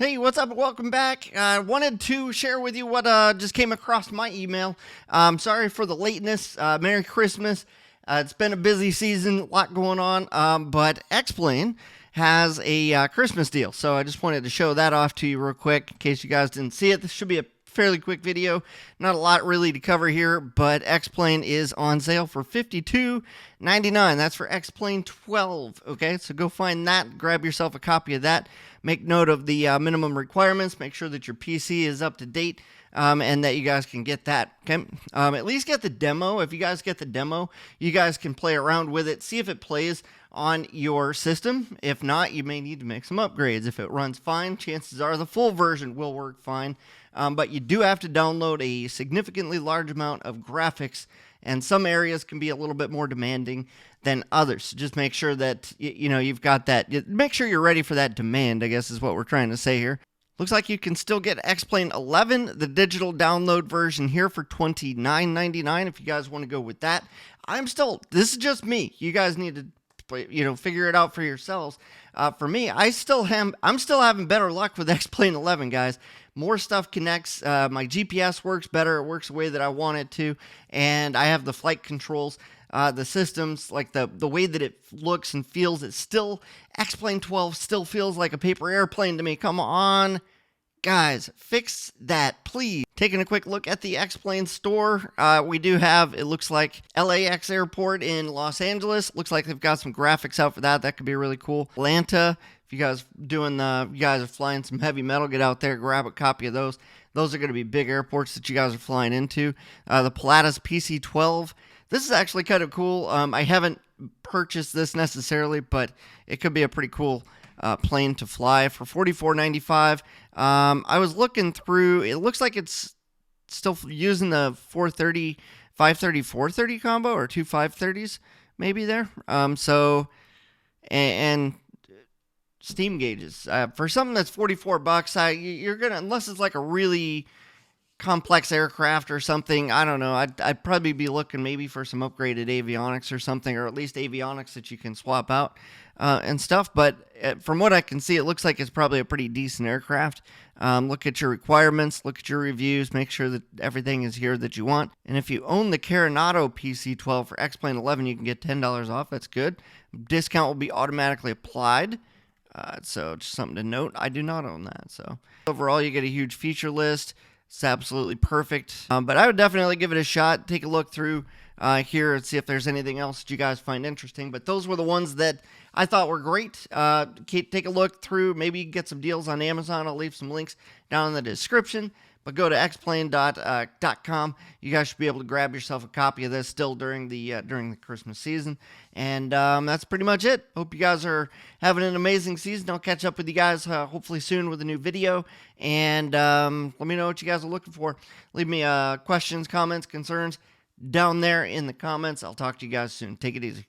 Hey, what's up? Welcome back. I wanted to share with you what just came across my email. Sorry for the lateness. Merry Christmas. It's been a busy season, a lot going on, but X-Plane has a Christmas deal. So I just wanted to show that off to you real quick in case you guys didn't see it. This should be a fairly quick video. Not a lot really to cover here, but X-Plane is on sale for $52.99. That's for X-Plane 12. Okay, so go find that. Grab yourself a copy of that. Make note of the minimum requirements. Make sure that your PC is up to date and that you guys can get that. Okay, at least get the demo. If you guys get the demo, you guys can play around with it. See if it plays on your system. If not, you may need to make some upgrades. If it runs fine, chances are the full version will work fine. But you do have to download a significantly large amount of graphics, and some areas can be a little bit more demanding than others. So just make sure that you've got that. Make sure you're ready for that demand, I guess is what we're trying to say here. Looks like you can still get X-Plane 11, the digital download version here for $29.99 if you guys want to go with that. This is just me. You guys need to figure it out for yourselves. For me, I'm still having better luck with X-Plane 11, guys. More stuff connects. My GPS works better. It works the way that I want it to, and I have the flight controls. The systems, like the way that it looks and feels, X-Plane 12 still feels like a paper airplane to me. Come on, guys, fix that, please. Taking a quick look at the X-Plane store, we do have, it looks like LAX Airport in Los Angeles. Looks like they've got some graphics out for that. That could be really cool. Atlanta, if you guys are flying some heavy metal, get out there, grab a copy of those. Those are going to be big airports that you guys are flying into. The Pilatus PC-12. This is actually kind of cool. I haven't purchased this necessarily, but it could be a pretty cool plane to fly for $44.95. I was looking through. It looks like it's still using the 530-430 combo, or two 530s maybe there. And steam gauges. For something that's $44, you're gonna, unless it's like a really complex aircraft or something, I don't know, I'd probably be looking maybe for some upgraded avionics or something, or at least avionics that you can swap out and stuff. But from what I can see, it looks like it's probably a pretty decent aircraft. Look at your requirements, look at your reviews, make sure that everything is here that you want. And if you own the Coronado PC-12 for X-Plane 11, you can get $10 off. That's good. Discount will be automatically applied. So just something to note. I do not own that. So overall, you get a huge feature list. It's absolutely perfect. But I would definitely give it a shot. Take a look through here and see if there's anything else that you guys find interesting. But those were the ones that I thought were great. Take a look through. Maybe get some deals on Amazon. I'll leave some links down in the description. But go to xplane.com. You guys should be able to grab yourself a copy of this still during the Christmas season. And that's pretty much it. Hope you guys are having an amazing season. I'll catch up with you guys hopefully soon with a new video. And let me know what you guys are looking for. Leave me questions, comments, concerns down there in the comments. I'll talk to you guys soon. Take it easy.